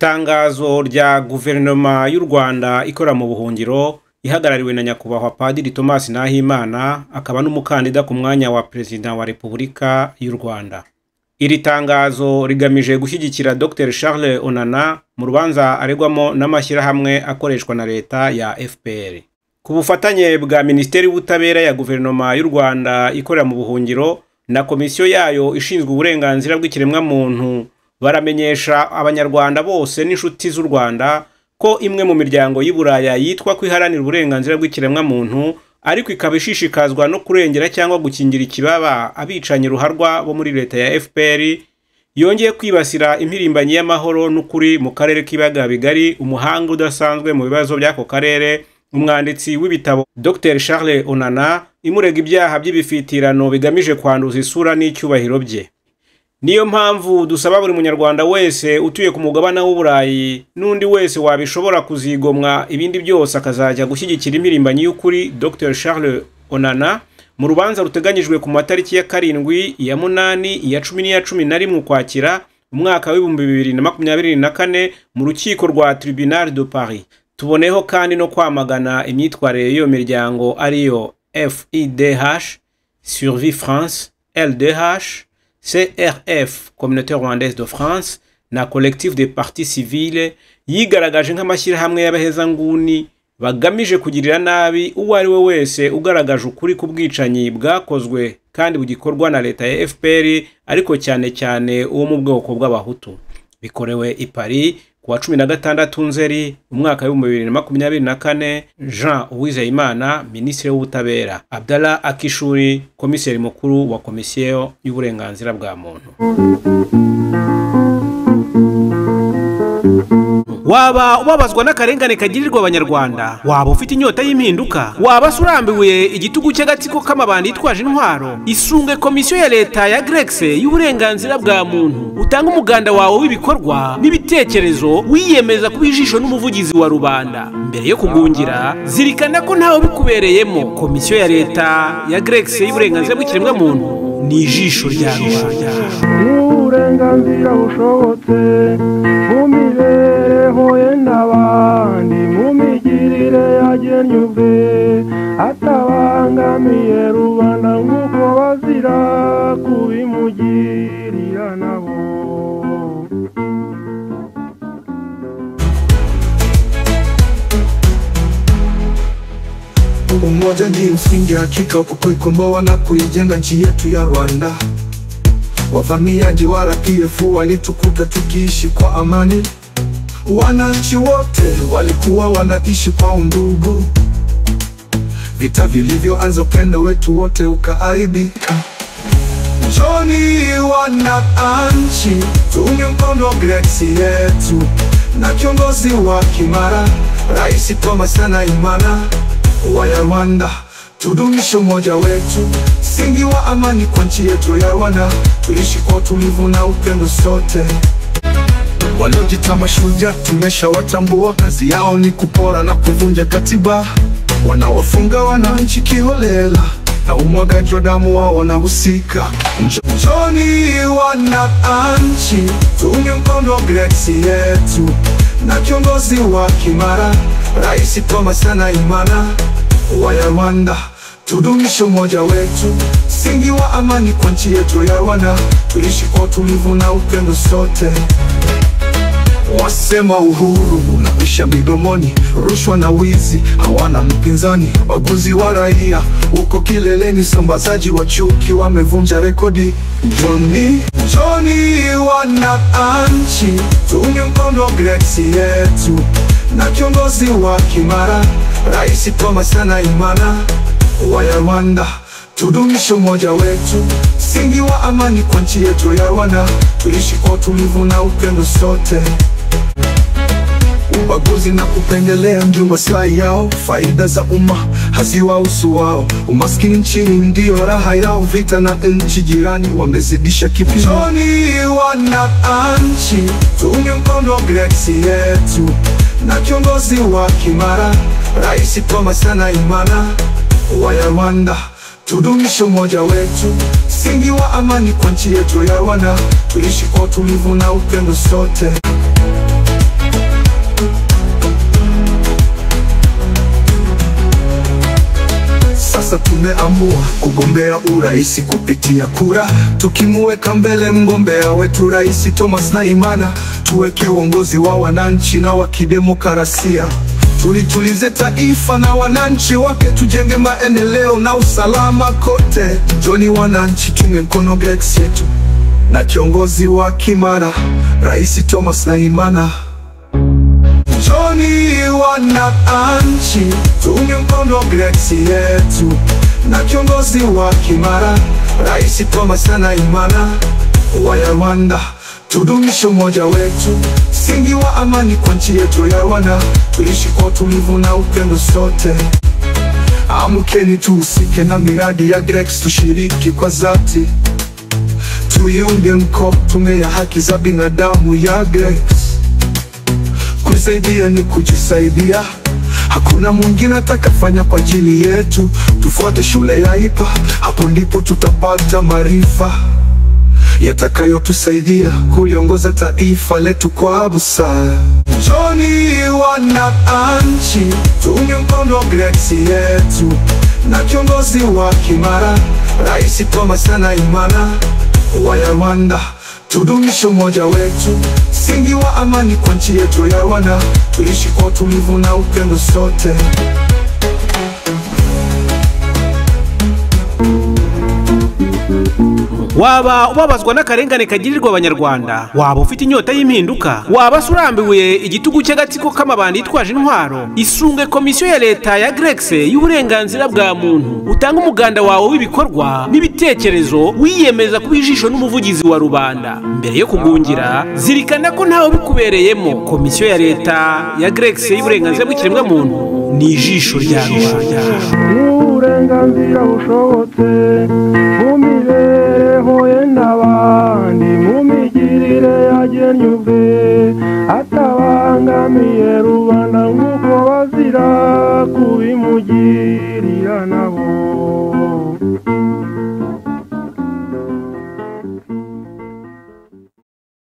Itangazo rya guverinoma y'u Rwanda ikora mu buhungiro ihagarariwe na nyakubahwa Padiri Thomas Nahimana akaba n'umukandida ku mwanya wa President wa Repubulika y'u Rwanda. Iri tangazo rigamije gushyigikira Dr Charles Onana mu rubanza aregwamo n'amashyirahamwe akoreshwa na leta ya FPR. Ku bufatanye bwa Minisiteri y'Ubutabera ya guverinoma y'u Rwanda ikorera mu buhungiro na komisiyo yayo ishinzwe uburenganzira bw'ikiremwa muntu baramenyesha abanyarwanda bose n'inshuti z'u Rwanda ko imwe mu miryango y'Iburaya yitwa kwiharanira uburenganzira bw'ikiremwa muntu ariko ikaba ishishikazwa no kurengera cyangwa gukingira ikibaba abicanye ruharwa bo muri leta ya FPR yongeye kwibasira impirimbanyi y'amahoro n'ukuri mu karere k'ibiyaga bigari. Umuhanga udasanzwe mu bibazo by'ako karere, umwanditsi w'ibitabo Dr Charles Onana imurega ibyaha by'ibifitirano bigamije kwanduza isura n'icyubahiro bye. Niyo mpamvu dusaba buri munyarwanda wese utuye ku mugabane w'Uburayi n'undi wese wabishobora kuzigomwa ibindi byose akazajya gushyigikira impirimbanyi y'ukuri Dr Charles Onana mu rubanza ruteganyijwe ku matariki ya 7, ya 8, ya 10 n'iya 11 Ukwakira umwaka w'2024 mu rukiko rwa Tribunal de Paris. Tuboneho kandi no kwamagana imyitwarire y'iyo miryango ariyo FIDH, Survie France, LDH, CRF, Communauté Rwandaise de France, na Collectif des Partis Civils yigaragaje nk'amashyirahamwe y'abahezanguni bagamije kugirira nabi uwo ari we wese ugaragaje ukuri ku bwicanyi bwakozwe kandi bugikorwa na leta ya FPR ariko cyane cyane uwo mu bwoko bw'abahutu. Bikorewe i Paris kuwa 16 Nzeri umwaka w'2024. Jean Uwizeyimana, Minisitiri w'Ubutabera; Abdallah Akishuri, Komiseri mukuru wa Komisiyo y'Uburenganzira bwa Muntu. Waba ubabazwa n'akarengane kagirirwa abanyarwanda, waba ufite inyota y'impinduka, waba surambiwe igitugu cy'agatsiko k'amabandi yitwaje intwaro, isunge komisiyo ya leta ya Grex y'uburenganzira bwa muntu, utanga umuganda wawe w'ibikorwa n'ibitekerezo, wiyemeza kuba ijisho n'umuvugizi wa rubanda. Mbere yo kugungira, zirikana ko ntawe bikubereyemo. Komisiyo ya leta ya Grex y'uburenganzira bw'ikiremwa muntu ni ijisho rya rubanda. Uburenganzira bushobotse bumibereho n'abandi mu migirire yagennye ubwe atabangamiye rubanda nk'uko bazira kubimugirira nabo. Umoja ni msingi hakika kuikomboa na kuijenga nchi yetu ya Rwanda. Wavamiaji wa RPF walitukuta tukiishi kwa amani. Wananchi wote walikuwa wanaishi kwa undugu. Vita vilivyoanza upendo wetu wote ukaaibika. Njoni wananchi, tuunge mkono Grex yetu na kiongozi wa kimara Rais Thomas Nahimana wa Rwanda. Tudumishe umoja wetu, msingi wa amani kwa nchi yetu ya Rwanda. Tuishi kwa utulivu na upendo sote. Waliojita mashujaa tumeshawatambua, kazi yao ni kupora na kuvunja katiba. Wanawafunga wananchi kiholela na umwagaji wa damu wao wanahusika. Njoni wananchi, tuunge mkono Grex yetu na kiongozi wa kimara Rais Thomas Nahimana wa Rwanda. Tudumishe umoja wetu, msingi wa amani kwa nchi yetu ya Rwanda. Tuishi kwa utulivu na upendo sote. Wasema uhuru unapisha midomoni, rushwa na wizi hawana mpinzani. Waguzi wa raia uko kileleni, sambazaji wa chuki wamevunja rekodi. Njoni wananchi, tuunge mkono Grex yetu na kiongozi wa kimara Rais Thomas Nahimana wa Rwanda. Tudumishe umoja wetu, msingi wa amani kwa nchi yetu ya Rwanda. Tuishi kwa utulivu na upendo sote. Ubaguzi na kupendelea ndio maslahi yao, faida za umma haziwahusu wao. Umaskini nchini ndio raha yao, vita na nchi jirani wamezidisha kipimo. Njoni wananchi, tuunge mkono Grex yetu na kiongozi wa kimara Rais Thomas Nahimana wa Rwanda. Tudumishe umoja wetu, msingi wa amani kwa nchi yetu ya Rwanda. Tuishi kwa utulivu na upendo sote. sasa tumeamua kugombea urais kupitia kura, tukimuweka mbele mgombea wetu Rais Thomas Nahimana, tuweke uongozi wa wananchi na wa kidemokrasia. Tulitulize taifa na wananchi wake, tujenge maendeleo na usalama kote. Njoni wananchi, tunge mkono Grex yetu na kiongozi wa kimara Rais Thomas Nahimana. Njoni wananchi, tunge mkono Grex yetu na kiongozi wa kimara Rais Thomas Nahimana. Wanyarwanda, tudumishe umoja wetu, msingi wa amani kwa nchi yetu ya Rwanda. Tuishi kwa utulivu na upendo sote. Amkeni tuhusike na miradi ya Grex, tushiriki kwa dhati, tuiunge mkono tume ya haki za binadamu ya Grex. Kusaidia ni kujisaidia, hakuna mwingine atakafanya kwa ajili yetu. Tufuate shule ya IPA, hapo ndipo tutapata maarifa yatakayotusaidia kuliongoza taifa letu kwa busara. Njoni wananchi, tunge mkono Grex yetu na kiongozi wa kimara Rais Thomas Nahimana. Wanyarwanda, tudumishe umoja wetu, msingi wa amani kwa nchi yetu ya Rwanda. Tuishi kwa utulivu na upendo sote. Waba ubabazwa n'akarengane kagirirwa abanyarwanda, waba ufite inyota y'impinduka, waba surambiwe igitugu cy'agatsiko k'amabandi yitwaje intwaro, isunge komisiyo ya leta ya Grex y'uburenganzira bwa muntu, utanga umuganda wawe w'ibikorwa n'ibitekerezo, wiyemeza kuba ijisho n'umuvugizi wa rubanda. Mbere yo kugungira, zirikana ko ntawe bikubereyemo. Komisiyo ya leta ya Grex y'uburenganzira bw'ikiremwa muntu ni ijisho rya rubanda. uburenganzira bushobotse, umire